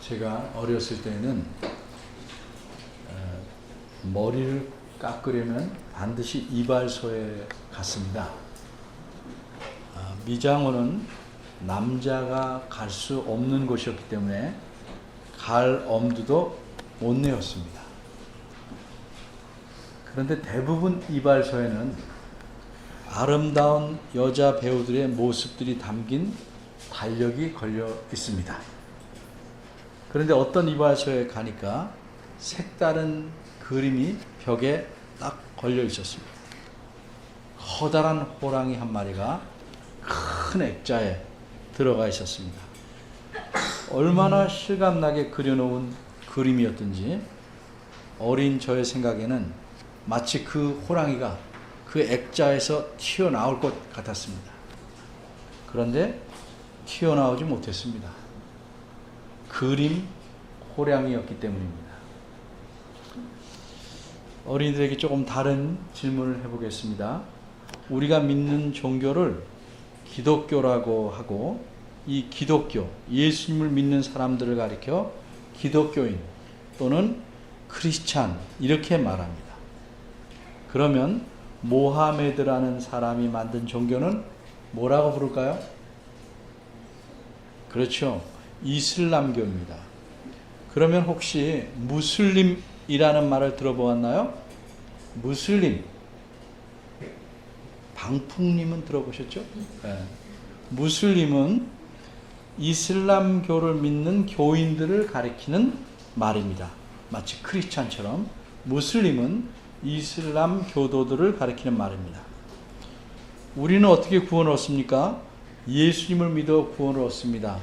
제가 어렸을 때는 머리를 깎으려면 반드시 이발소에 갔습니다. 미장원은 남자가 갈 수 없는 곳이었기 때문에 갈 엄두도 못 내었습니다. 그런데 대부분 이발소에는 아름다운 여자 배우들의 모습들이 담긴 달력이 걸려 있습니다. 그런데 어떤 이발소에 가니까 색다른 그림이 벽에 딱 걸려 있었습니다. 커다란 호랑이 한 마리가 큰 액자에 들어가 있었습니다. 얼마나 실감나게 그려놓은 그림이었든지 어린 저의 생각에는 마치 그 호랑이가 그 액자에서 튀어나올 것 같았습니다. 그런데 튀어나오지 못했습니다. 그림 호랑이였기 때문입니다. 어린이들에게 조금 다른 질문을 해보겠습니다. 우리가 믿는 종교를 기독교라고 하고, 이 기독교, 예수님을 믿는 사람들을 가리켜 기독교인 또는 크리스찬 이렇게 말합니다. 그러면 모하메드라는 사람이 만든 종교는 뭐라고 부를까요? 그렇죠. 이슬람교입니다. 그러면 혹시 무슬림이라는 말을 들어보았나요? 무슬림. 방풍님은 들어보셨죠? 네. 무슬림은 이슬람교를 믿는 교인들을 가리키는 말입니다. 마치 크리스찬처럼 무슬림은 이슬람 교도들을 가리키는 말입니다. 우리는 어떻게 구원을 얻습니까? 예수님을 믿어 구원을 얻습니다.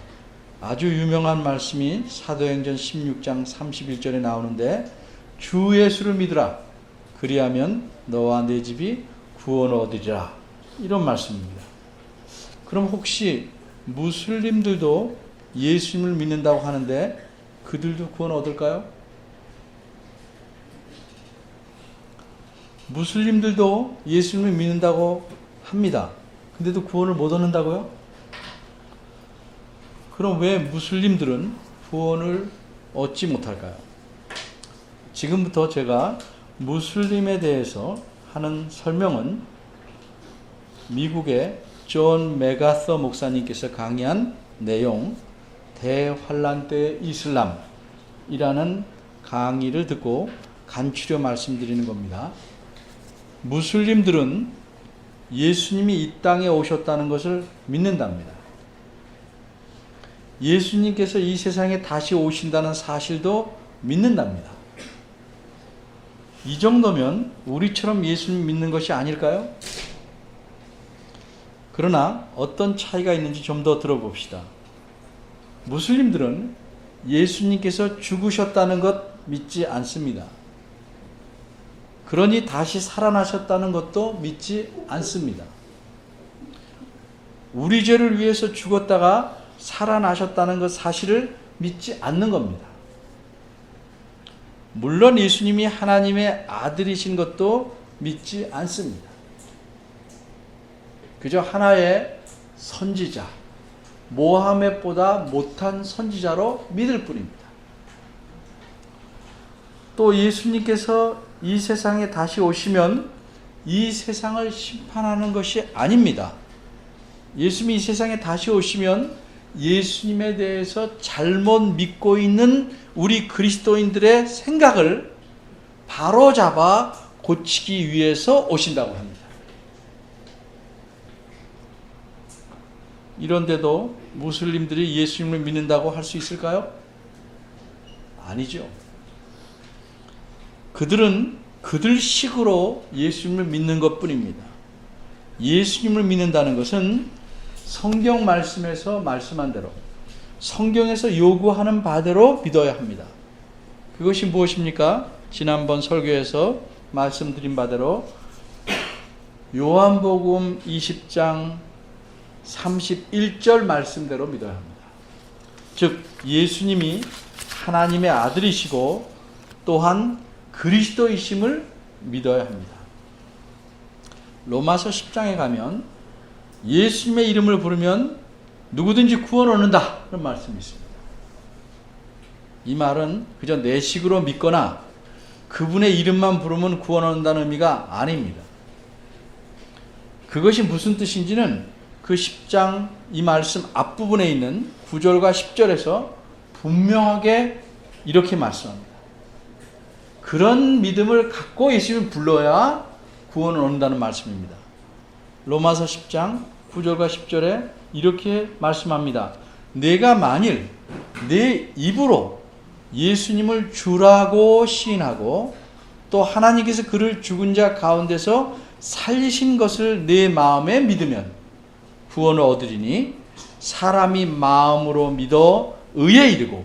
아주 유명한 말씀이 사도행전 16장 31절에 나오는데, 주 예수를 믿으라. 그리하면 너와 내 집이 구원을 얻으리라. 이런 말씀입니다. 그럼 혹시 무슬림들도 예수님을 믿는다고 하는데 그들도 구원을 얻을까요? 무슬림들도 예수님을 믿는다고 합니다. 근데도 구원을 못 얻는다고요? 그럼 왜 무슬림들은 구원을 얻지 못할까요? 지금부터 제가 무슬림에 대해서 하는 설명은 미국의 존 메가서 목사님께서 강의한 내용, 대환란 때의 이슬람이라는 강의를 듣고 간추려 말씀드리는 겁니다. 무슬림들은 예수님이 이 땅에 오셨다는 것을 믿는답니다. 예수님께서 이 세상에 다시 오신다는 사실도 믿는답니다. 이 정도면 우리처럼 예수님 믿는 것이 아닐까요? 그러나 어떤 차이가 있는지 좀 더 들어봅시다. 무슬림들은 예수님께서 죽으셨다는 것 믿지 않습니다. 그러니 다시 살아나셨다는 것도 믿지 않습니다. 우리 죄를 위해서 죽었다가 살아나셨다는 것 사실을 믿지 않는 겁니다. 물론 예수님이 하나님의 아들이신 것도 믿지 않습니다. 그저 하나의 선지자, 모하메보다 못한 선지자로 믿을 뿐입니다. 또 예수님께서 이 세상에 다시 오시면 이 세상을 심판하는 것이 아닙니다. 예수님이 이 세상에 다시 오시면 예수님에 대해서 잘못 믿고 있는 우리 그리스도인들의 생각을 바로잡아 고치기 위해서 오신다고 합니다. 이런데도 무슬림들이 예수님을 믿는다고 할 수 있을까요? 아니죠. 그들은 그들식으로 예수님을 믿는 것뿐입니다. 예수님을 믿는다는 것은 성경 말씀에서 말씀한 대로, 성경에서 요구하는 바대로 믿어야 합니다. 그것이 무엇입니까? 지난번 설교에서 말씀드린 바대로 요한복음 20장 31절 말씀대로 믿어야 합니다. 즉 예수님이 하나님의 아들이시고 또한 그리스도이심을 믿어야 합니다. 로마서 10장에 가면 예수님의 이름을 부르면 누구든지 구원 얻는다 그런 말씀이 있습니다. 이 말은 그저 내 식으로 믿거나 그분의 이름만 부르면 구원 얻는다는 의미가 아닙니다. 그것이 무슨 뜻인지는 그 10장 이 말씀 앞부분에 있는 9절과 10절에서 분명하게 이렇게 말씀합니다. 그런 믿음을 갖고 예수님을 불러야 구원을 얻는다는 말씀입니다. 로마서 10장 9절과 10절에 이렇게 말씀합니다. 내가 만일 내 입으로 예수님을 주라고 시인하고 또 하나님께서 그를 죽은 자 가운데서 살리신 것을 내 마음에 믿으면 구원을 얻으리니 사람이 마음으로 믿어 의에 이르고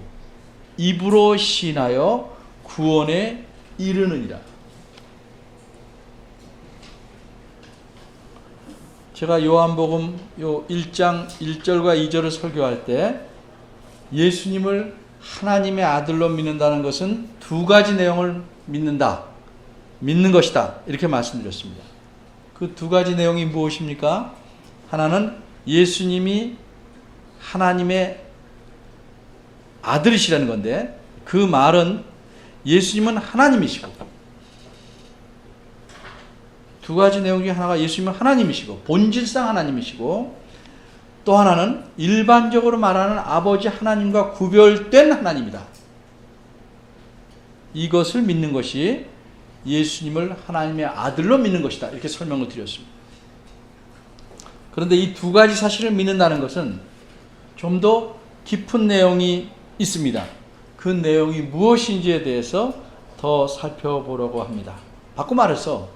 입으로 시인하여 구원에 이르느니라. 제가 요한복음 1장 1절과 2절을 설교할 때 예수님을 하나님의 아들로 믿는다는 것은 두 가지 내용을 믿는 것이다. 이렇게 말씀드렸습니다. 그 두 가지 내용이 무엇입니까? 하나는 예수님이 하나님의 아들이시라는 건데 그 말은 예수님은 하나님이시고 두 가지 내용 중에 하나가 예수님은 하나님이시고 본질상 하나님이시고 또 하나는 일반적으로 말하는 아버지 하나님과 구별된 하나님이다. 이것을 믿는 것이 예수님을 하나님의 아들로 믿는 것이다. 이렇게 설명을 드렸습니다. 그런데 이 두 가지 사실을 믿는다는 것은 좀 더 깊은 내용이 있습니다. 그 내용이 무엇인지에 대해서 더 살펴보려고 합니다. 바꿔 말해서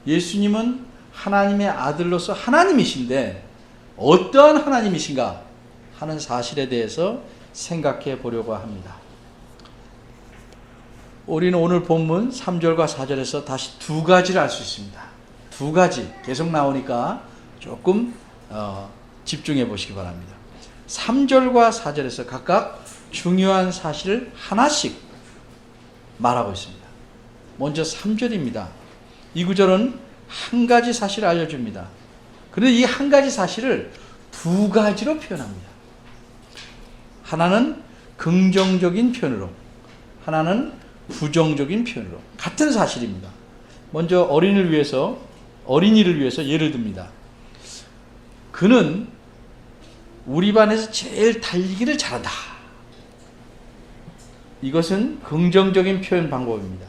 예수님은 하나님의 아들로서 하나님이신데 어떠한 하나님이신가 하는 사실에 대해서 생각해 보려고 합니다. 우리는 오늘 본문 3절과 4절에서 다시 두 가지를 알 수 있습니다. 두 가지 계속 나오니까 조금 집중해 보시기 바랍니다. 3절과 4절에서 각각 중요한 사실을 하나씩 말하고 있습니다. 먼저 3절입니다. 이 구절은 한 가지 사실을 알려줍니다. 그런데 이 한 가지 사실을 두 가지로 표현합니다. 하나는 긍정적인 표현으로, 하나는 부정적인 표현으로. 같은 사실입니다. 먼저 어린이를 위해서 예를 듭니다. 그는 우리 반에서 제일 달리기를 잘한다. 이것은 긍정적인 표현 방법입니다.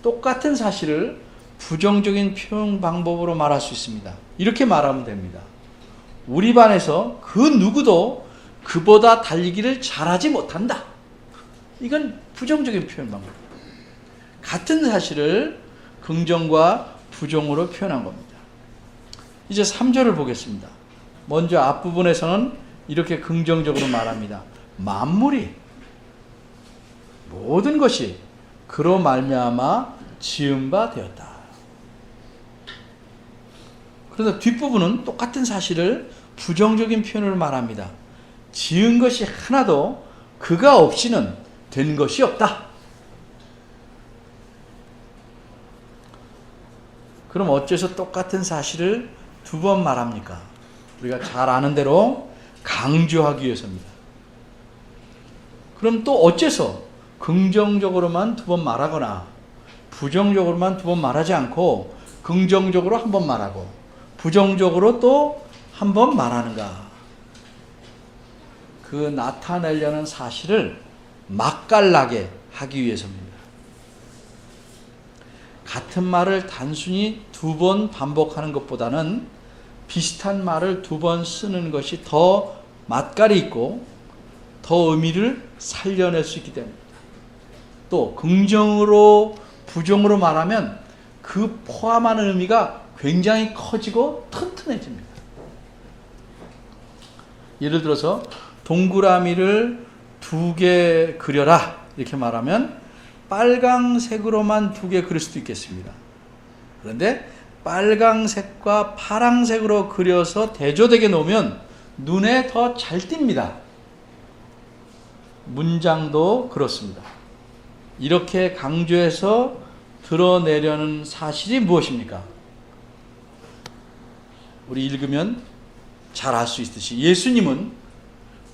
똑같은 사실을 부정적인 표현 방법으로 말할 수 있습니다. 이렇게 말하면 됩니다. 우리 반에서 그 누구도 그보다 달리기를 잘하지 못한다. 이건 부정적인 표현 방법입니다. 같은 사실을 긍정과 부정으로 표현한 겁니다. 이제 3절을 보겠습니다. 먼저 앞부분에서는 이렇게 긍정적으로 말합니다. 만물이 모든 것이 그로 말미암아 지은 바 되었다. 그런데 뒷부분은 똑같은 사실을 부정적인 표현으로 말합니다. 지은 것이 하나도 그가 없이는 된 것이 없다. 그럼 어째서 똑같은 사실을 두 번 말합니까? 우리가 잘 아는 대로 강조하기 위해서입니다. 그럼 또 어째서 긍정적으로만 두 번 말하거나 부정적으로만 두 번 말하지 않고 긍정적으로 한 번 말하고 부정적으로 또 한 번 말하는가? 그 나타내려는 사실을 맛깔나게 하기 위해서입니다. 같은 말을 단순히 두 번 반복하는 것보다는 비슷한 말을 두 번 쓰는 것이 더 맛깔이 있고 더 의미를 살려낼 수 있기 때문입니다. 또 긍정으로 부정으로 말하면 그 포함하는 의미가 굉장히 커지고 튼튼해집니다. 예를 들어서 동그라미를 2개 그려라 이렇게 말하면 빨강색으로만 2개 그릴 수도 있겠습니다. 그런데 빨강색과 파랑색으로 그려서 대조되게 놓으면 눈에 더 잘 띕니다. 문장도 그렇습니다. 이렇게 강조해서 드러내려는 사실이 무엇입니까? 우리 읽으면 잘 알 수 있듯이 예수님은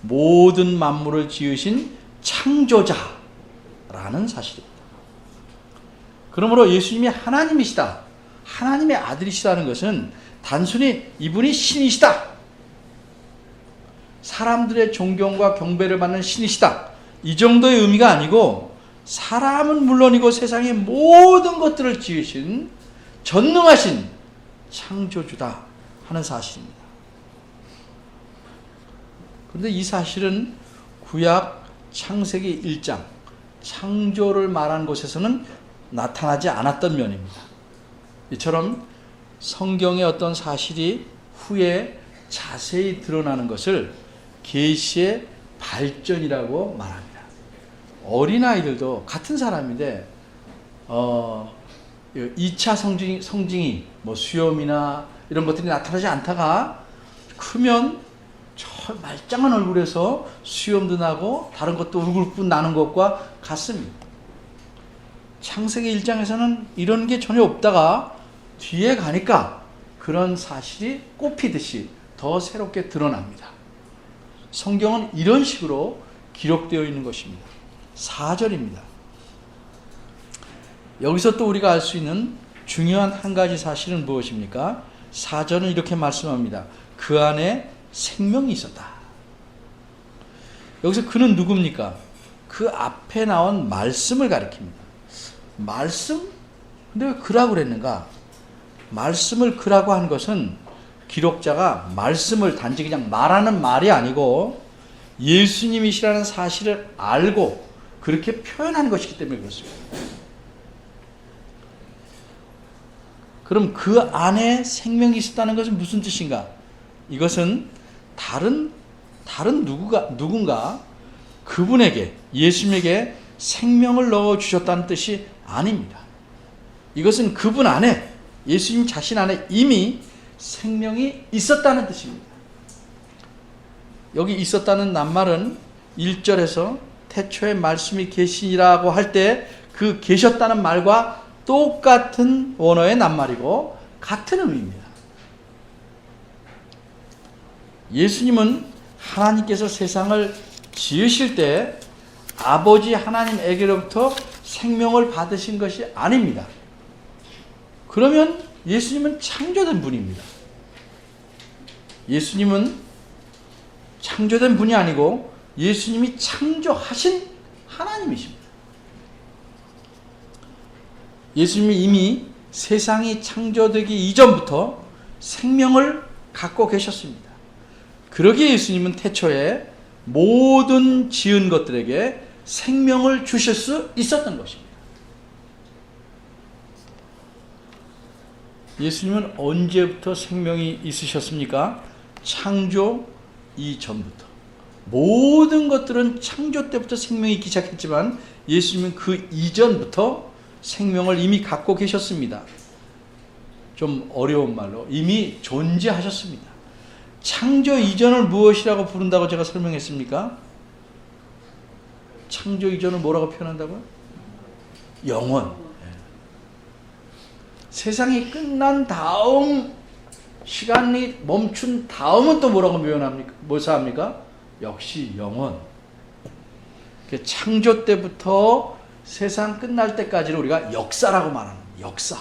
모든 만물을 지으신 창조자라는 사실입니다. 그러므로 예수님이 하나님이시다, 하나님의 아들이시다는 것은 단순히 이분이 신이시다, 사람들의 존경과 경배를 받는 신이시다, 이 정도의 의미가 아니고 사람은 물론이고 세상의 모든 것들을 지으신 전능하신 창조주다 하는 사실입니다. 그런데 이 사실은 구약 창세기 1장 창조를 말한 곳에서는 나타나지 않았던 면입니다. 이처럼 성경의 어떤 사실이 후에 자세히 드러나는 것을 계시의 발전이라고 말합니다. 어린아이들도 같은 사람인데 2차 성징이 수염이나 이런 것들이 나타나지 않다가 크면 저 말짱한 얼굴에서 수염도 나고 다른 것도 울긋불긋 나는 것과 같습니다. 창세기 1장에서는 이런 게 전혀 없다가 뒤에 가니까 그런 사실이 꽃피듯이 더 새롭게 드러납니다. 성경은 이런 식으로 기록되어 있는 것입니다. 4절입니다. 여기서 또 우리가 알 수 있는 중요한 한 가지 사실은 무엇입니까? 4절은 이렇게 말씀합니다. 그 안에 생명이 있었다. 여기서 그는 누굽니까? 그 앞에 나온 말씀을 가리킵니다. 말씀? 근데 왜 그라고 그랬는가? 말씀을 그라고 한 것은 기록자가 말씀을 단지 그냥 말하는 말이 아니고 예수님이시라는 사실을 알고 그렇게 표현한 것이기 때문에 그렇습니다. 그럼 그 안에 생명이 있었다는 것은 무슨 뜻인가? 이것은 다른 누군가 그분에게, 예수님에게 생명을 넣어주셨다는 뜻이 아닙니다. 이것은 그분 안에, 예수님 자신 안에 이미 생명이 있었다는 뜻입니다. 여기 있었다는 낱말은 1절에서 태초에 말씀이 계시니라고 할 때 그 계셨다는 말과 똑같은 원어의 낱말이고 같은 의미입니다. 예수님은 하나님께서 세상을 지으실 때 아버지 하나님에게로부터 생명을 받으신 것이 아닙니다. 그러면 예수님은 창조된 분입니다. 예수님은 창조된 분이 아니고 예수님이 창조하신 하나님이십니다. 예수님이 이미 세상이 창조되기 이전부터 생명을 갖고 계셨습니다. 그러기에 예수님은 태초에 모든 지은 것들에게 생명을 주실 수 있었던 것입니다. 예수님은 언제부터 생명이 있으셨습니까? 창조 이전부터. 모든 것들은 창조 때부터 생명이 있기 시작했지만 예수님은 그 이전부터 생명을 이미 갖고 계셨습니다. 좀 어려운 말로 이미 존재하셨습니다. 창조 이전을 무엇이라고 부른다고 제가 설명했습니까? 창조 이전을 뭐라고 표현한다고요? 영원. 세상이 끝난 다음, 시간이 멈춘 다음은 또 뭐라고 표현합니까? 묘사합니까? 역시 영원. 창조 때부터 세상 끝날 때까지를 우리가 역사라고 말하는 역사.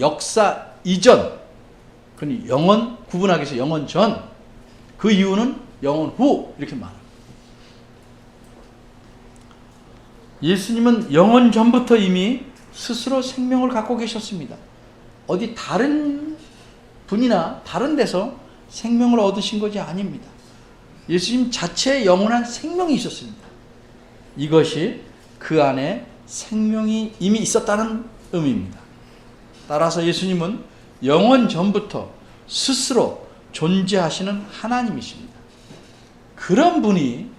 역사 이전, 그니 영원, 구분하기 위해서 영원 전, 그 이유는 영원 후 이렇게 말합니다. 예수님은 영원 전부터 이미 스스로 생명을 갖고 계셨습니다. 어디 다른 분이나 다른 데서 생명을 얻으신 것이 아닙니다. 예수님 자체에 영원한 생명이 있었습니다. 이것이 그 안에 생명이 이미 있었다는 의미입니다. 따라서 예수님은 영원 전부터 스스로 존재하시는 하나님이십니다. 그런 분이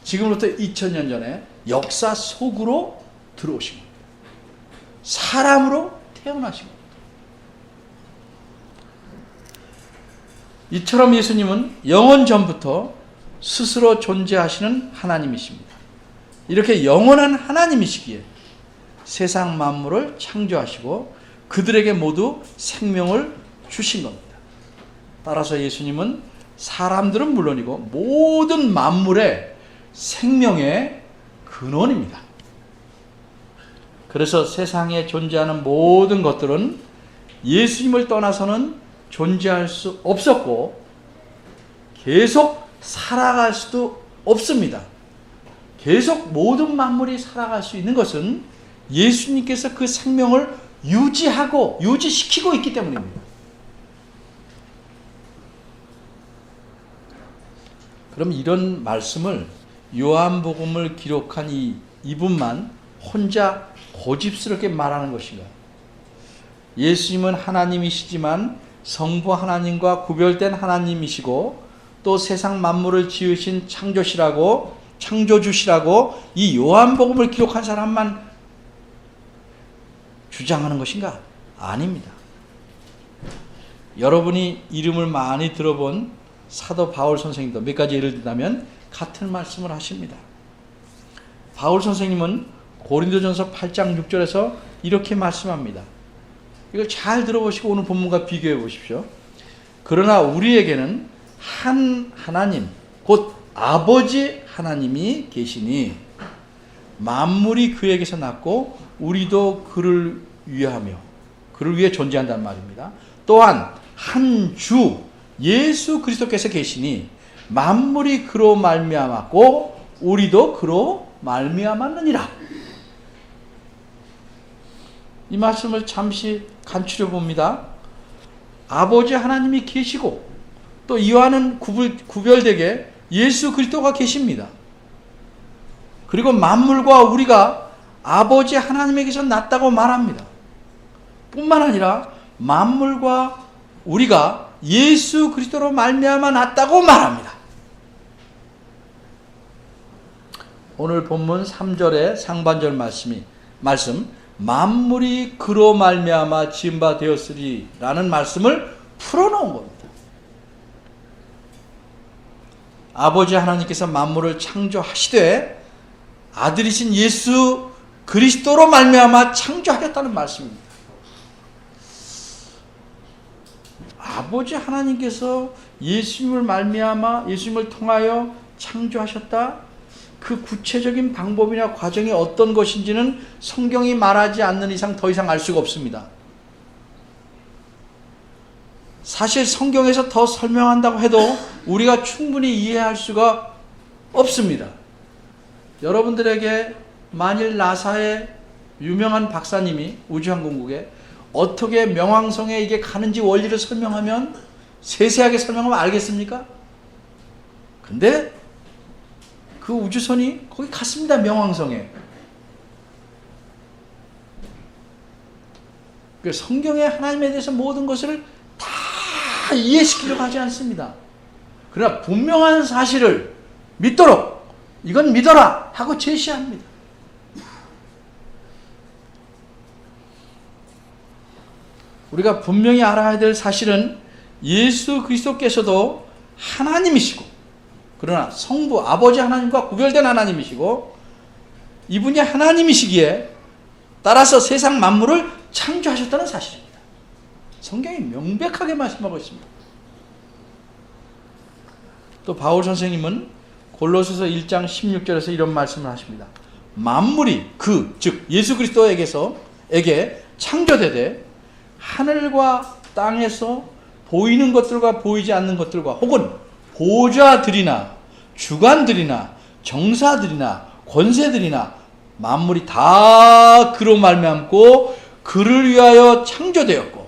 지금부터 2000년 전에 역사 속으로 들어오신 겁니다. 사람으로 태어나신 겁니다. 이처럼 예수님은 영원 전부터 스스로 존재하시는 하나님이십니다. 이렇게 영원한 하나님이시기에 세상 만물을 창조하시고 그들에게 모두 생명을 주신 겁니다. 따라서 예수님은 사람들은 물론이고 모든 만물에 생명의 근원입니다. 그래서 세상에 존재하는 모든 것들은 예수님을 떠나서는 존재할 수 없었고 계속 살아갈 수도 없습니다. 계속 모든 만물이 살아갈 수 있는 것은 예수님께서 그 생명을 유지시키고 있기 때문입니다. 그럼 이런 말씀을 요한복음을 기록한 이분만 혼자 고집스럽게 말하는 것인가? 예수님은 하나님이시지만 성부 하나님과 구별된 하나님이시고 또 세상 만물을 지으신 창조주시라고 이 요한복음을 기록한 사람만 주장하는 것인가? 아닙니다. 여러분이 이름을 많이 들어본 사도 바울 선생님도 몇 가지 예를 든다면 같은 말씀을 하십니다. 바울 선생님은 고린도전서 8장 6절에서 이렇게 말씀합니다. 이걸 잘 들어보시고 오늘 본문과 비교해 보십시오. 그러나 우리에게는 한 하나님, 곧 아버지 하나님이 계시니 만물이 그에게서 났고 우리도 그를 위해 존재한다는 말입니다. 또한 한 주 예수 그리스도께서 계시니 만물이 그로 말미암았고 우리도 그로 말미암았느니라. 이 말씀을 잠시 간추려 봅니다. 아버지 하나님이 계시고 또 이와는 구별되게 예수 그리스도가 계십니다. 그리고 만물과 우리가 아버지 하나님에게서 났다고 말합니다. 뿐만 아니라 만물과 우리가 예수 그리스도로 말미암아 났다고 말합니다. 오늘 본문 3절의 상반절 말씀 만물이 그로 말미암아 지은 바 되었으리라는 말씀을 풀어놓은 겁니다. 아버지 하나님께서 만물을 창조하시되 아들이신 예수 그리스도로 말미암아 창조하셨다는 말씀입니다. 아버지 하나님께서 예수님을 통하여 창조하셨다. 그 구체적인 방법이나 과정이 어떤 것인지는 성경이 말하지 않는 이상 더 이상 알 수가 없습니다. 사실 성경에서 더 설명한다고 해도 우리가 충분히 이해할 수가 없습니다. 여러분들에게 만일 나사의 유명한 박사님이 우주항공국에 어떻게 명왕성에 이게 가는지 원리를 설명하면 세세하게 설명하면 알겠습니까? 근데 그 우주선이 거기 갔습니다. 명왕성에. 성경의 하나님에 대해서 모든 것을 다 이해시키려고 하지 않습니다. 그러나 분명한 사실을 믿도록 이건 믿어라 하고 제시합니다. 우리가 분명히 알아야 될 사실은 예수 그리스도께서도 하나님이시고 그러나 성부 아버지 하나님과 구별된 하나님이시고 이분이 하나님이시기에 따라서 세상 만물을 창조하셨다는 사실입니다. 성경이 명백하게 말씀하고 있습니다. 또 바울 선생님은 골로새서 1장 16절에서 이런 말씀을 하십니다. 만물이 즉 예수 그리스도에게 창조되되 하늘과 땅에서 보이는 것들과 보이지 않는 것들과 혹은 보좌들이나 주관들이나 정사들이나 권세들이나 만물이 다 그로 말미암고 그를 위하여 창조되었고.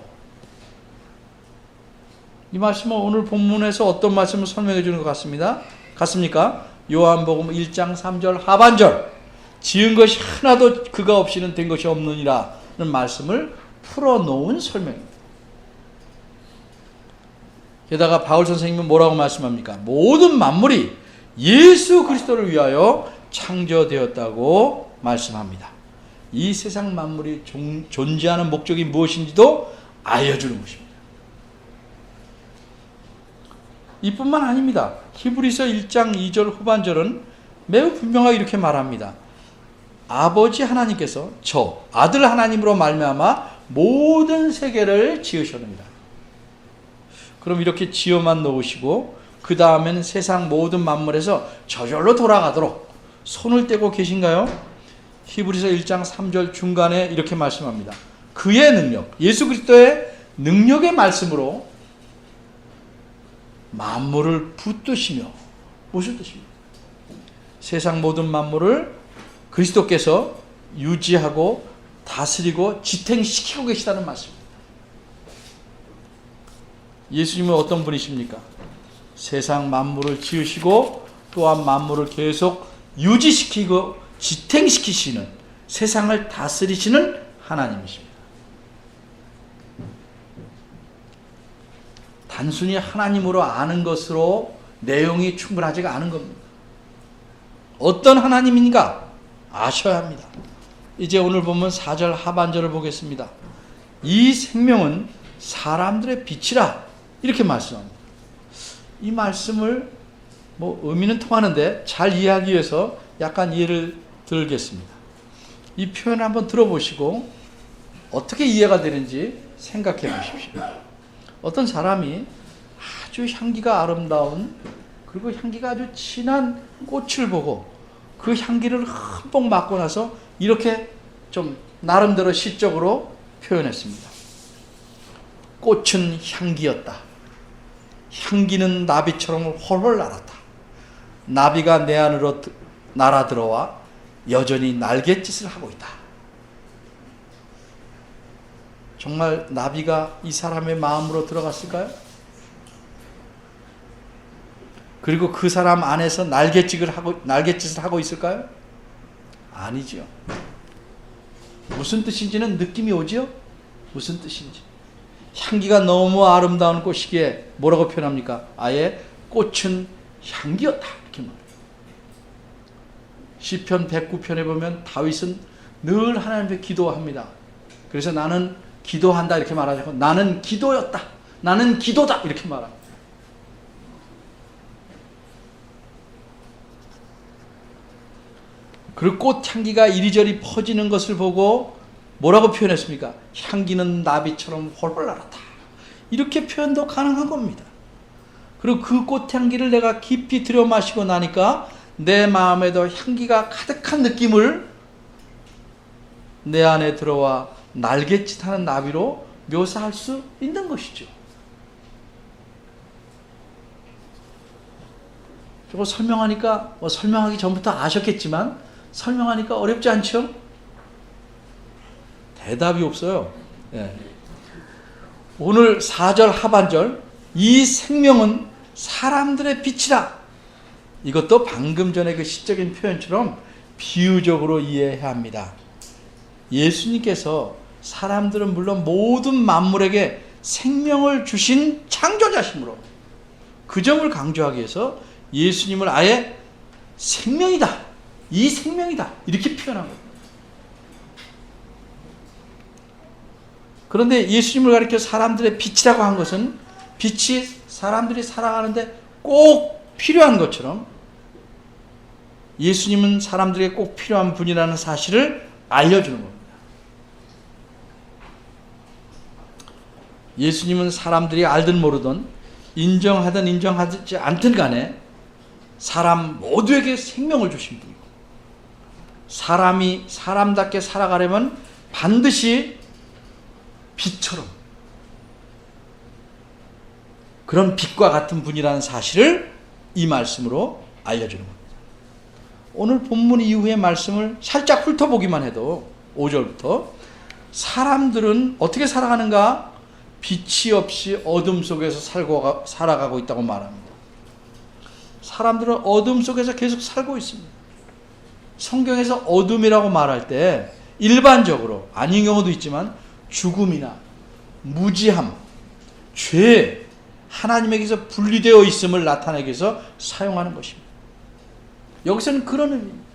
이 말씀은 오늘 본문에서 어떤 말씀을 설명해 주는 것 같습니까? 요한복음 1장 3절 하반절 지은 것이 하나도 그가 없이는 된 것이 없느니라는 말씀을 풀어놓은 설명입니다. 게다가 바울 선생님은 뭐라고 말씀합니까? 모든 만물이 예수 그리스도를 위하여 창조되었다고 말씀합니다. 이 세상 만물이 존재하는 목적이 무엇인지도 알려주는 것입니다. 이뿐만 아닙니다. 히브리서 1장 2절 후반절은 매우 분명하게 이렇게 말합니다. 아버지 하나님께서 저 아들 하나님으로 말미암아 모든 세계를 지으셨느니라. 그럼 이렇게 지어만 놓으시고 그 다음에는 세상 모든 만물에서 저절로 돌아가도록 손을 떼고 계신가요? 히브리서 1장 3절 중간에 이렇게 말씀합니다. 그의 능력, 예수 그리스도의 능력의 말씀으로 만물을 붙드시며, 무슨 뜻입니까? 세상 모든 만물을 그리스도께서 유지하고 다스리고 지탱시키고 계시다는 말씀입니다. 예수님은 어떤 분이십니까? 세상 만물을 지으시고 또한 만물을 계속 유지시키고 지탱시키시는, 세상을 다스리시는 하나님이십니다. 단순히 하나님으로 아는 것으로 내용이 충분하지가 않은 겁니다. 어떤 하나님인가 아셔야 합니다. 이제 오늘 보면 4절 하반절을 보겠습니다. 이 생명은 사람들의 빛이라, 이렇게 말씀합니다. 이 말씀을 의미는 통하는데 잘 이해하기 위해서 약간 예를 들겠습니다. 이 표현을 한번 들어보시고 어떻게 이해가 되는지 생각해 보십시오. 어떤 사람이 아주 향기가 아름다운, 그리고 향기가 아주 진한 꽃을 보고 그 향기를 흠뻑 맡고 나서 이렇게 좀 나름대로 시적으로 표현했습니다. 꽃은 향기였다. 향기는 나비처럼 헐헐 날았다. 나비가 내 안으로 날아 들어와 여전히 날갯짓을 하고 있다. 정말 나비가 이 사람의 마음으로 들어갔을까요? 그리고 그 사람 안에서 날갯짓을 하고 있을까요? 아니죠. 무슨 뜻인지는 느낌이 오죠? 무슨 뜻인지. 향기가 너무 아름다운 꽃이기에 뭐라고 표현합니까? 아예 꽃은 향기였다, 이렇게 말해요. 시편 109편에 보면 다윗은 늘 하나님께 기도합니다. 그래서 나는 기도한다 이렇게 말하지 않고 나는 기도였다, 나는 기도다 이렇게 말합니다. 그리고 꽃향기가 이리저리 퍼지는 것을 보고 뭐라고 표현했습니까? 향기는 나비처럼 헐헐 날았다. 이렇게 표현도 가능한 겁니다. 그리고 그 꽃향기를 내가 깊이 들여 마시고 나니까 내 마음에도 향기가 가득한 느낌을 내 안에 들어와 날갯짓하는 나비로 묘사할 수 있는 것이죠. 저거 설명하니까 설명하기 전부터 아셨겠지만 설명하니까 어렵지 않죠? 대답이 없어요. 예. 오늘 4절 하반절, 이 생명은 사람들의 빛이라. 이것도 방금 전에 그 시적인 표현처럼 비유적으로 이해해야 합니다. 예수님께서 사람들은 물론 모든 만물에게 생명을 주신 창조자시므로 그 점을 강조하기 위해서 예수님을 아예 생명이다, 이 생명이다 이렇게 표현한 겁니다. 그런데 예수님을 가리켜 사람들의 빛이라고 한 것은 빛이 사람들이 살아가는데 꼭 필요한 것처럼 예수님은 사람들에게 꼭 필요한 분이라는 사실을 알려주는 겁니다. 예수님은 사람들이 알든 모르든 인정하든 인정하지 않든 간에 사람 모두에게 생명을 주신 분이고, 사람이 사람답게 살아가려면 반드시 빛처럼 그런 빛과 같은 분이라는 사실을 이 말씀으로 알려주는 겁니다. 오늘 본문 이후의 말씀을 살짝 훑어보기만 해도 5절부터 사람들은 어떻게 살아가는가? 빛이 없이 어둠 속에서 살아가고 있다고 말합니다. 사람들은 어둠 속에서 계속 살고 있습니다. 성경에서 어둠이라고 말할 때 일반적으로, 아닌 경우도 있지만 죽음이나 무지함, 죄, 하나님에게서 분리되어 있음을 나타내기 위해서 사용하는 것입니다. 여기서는 그런 의미입니다.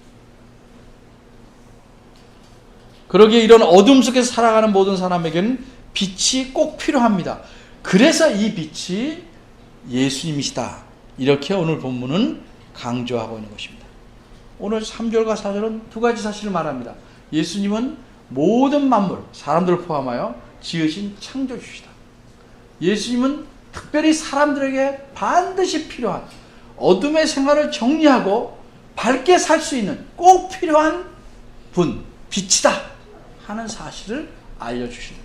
그러기에 이런 어둠 속에서 살아가는 모든 사람에게는 빛이 꼭 필요합니다. 그래서 이 빛이 예수님이시다, 이렇게 오늘 본문은 강조하고 있는 것입니다. 오늘 3절과 4절은 두 가지 사실을 말합니다. 예수님은 모든 만물, 사람들을 포함하여 지으신 창조주시다. 예수님은 특별히 사람들에게 반드시 필요한 어둠의 생활을 정리하고 밝게 살 수 있는 꼭 필요한 분, 빛이다 하는 사실을 알려주십니다.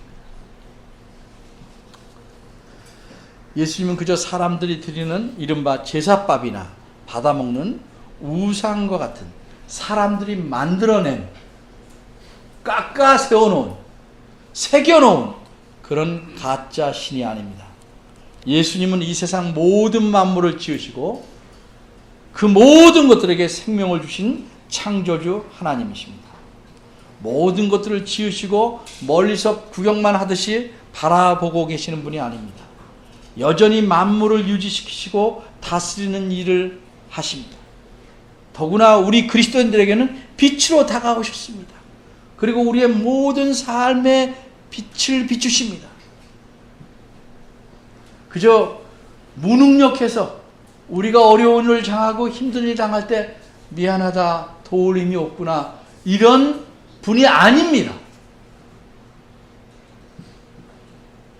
예수님은 그저 사람들이 드리는 이른바 제사밥이나 받아먹는 우상과 같은 사람들이 만들어낸, 깎아 세워놓은, 새겨놓은 그런 가짜 신이 아닙니다. 예수님은 이 세상 모든 만물을 지으시고 그 모든 것들에게 생명을 주신 창조주 하나님이십니다. 모든 것들을 지으시고 멀리서 구경만 하듯이 바라보고 계시는 분이 아닙니다. 여전히 만물을 유지시키시고 다스리는 일을 하십니다. 더구나 우리 그리스도인들에게는 빛으로 다가오셨습니다. 그리고 우리의 모든 삶의 빛을 비추십니다. 그저 무능력해서 우리가 어려운 일을 당하고 힘든 일을 당할 때 미안하다, 도울 힘이 없구나, 이런 분이 아닙니다.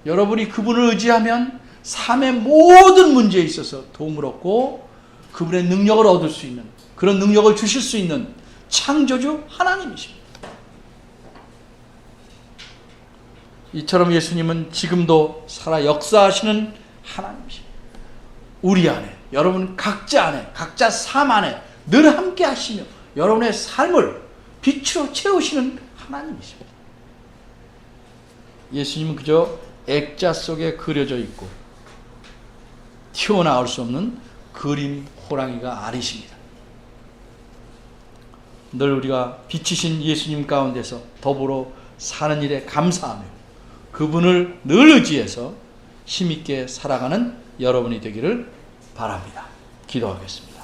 여러분이 그분을 의지하면 삶의 모든 문제에 있어서 도움을 얻고 그분의 능력을 얻을 수 있는, 그런 능력을 주실 수 있는 창조주 하나님이십니다. 이처럼 예수님은 지금도 살아 역사하시는 하나님이십니다. 우리 안에, 여러분 각자 안에, 각자 삶 안에 늘 함께 하시며 여러분의 삶을 빛으로 채우시는 하나님이십니다. 예수님은 그저 액자 속에 그려져 있고 튀어나올 수 없는 그림 호랑이가 아니십니다. 늘 우리가 빛이신 예수님 가운데서 더불어 사는 일에 감사하며 그분을 늘 의지해서 힘있게 살아가는 여러분이 되기를 바랍니다. 기도하겠습니다.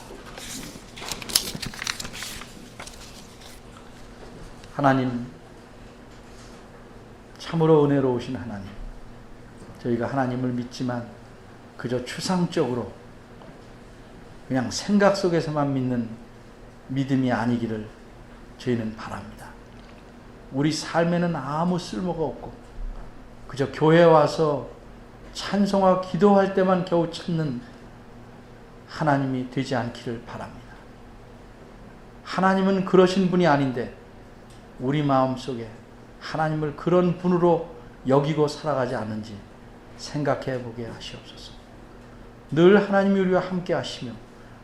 하나님, 참으로 은혜로우신 하나님, 저희가 하나님을 믿지만 그저 추상적으로 그냥 생각 속에서만 믿는 믿음이 아니기를 저희는 바랍니다. 우리 삶에는 아무 쓸모가 없고 그저 교회 와서 찬송하고 기도할 때만 겨우 찾는 하나님이 되지 않기를 바랍니다. 하나님은 그러신 분이 아닌데 우리 마음속에 하나님을 그런 분으로 여기고 살아가지 않는지 생각해 보게 하시옵소서. 늘 하나님이 우리와 함께 하시며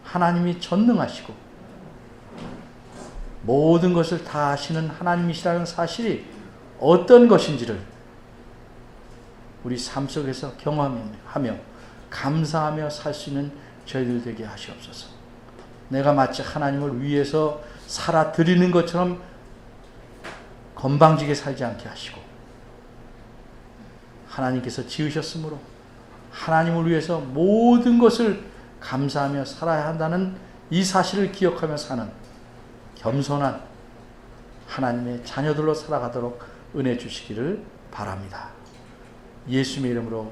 하나님이 전능하시고 모든 것을 다 아시는 하나님이시라는 사실이 어떤 것인지를 우리 삶 속에서 경험하며 감사하며 살 수 있는 저희들 되게 하시옵소서. 내가 마치 하나님을 위해서 살아 드리는 것처럼 건방지게 살지 않게 하시고 하나님께서 지으셨으므로 하나님을 위해서 모든 것을 감사하며 살아야 한다는 이 사실을 기억하며 사는 겸손한 하나님의 자녀들로 살아가도록 은혜 주시기를 바랍니다. 예수님의 이름으로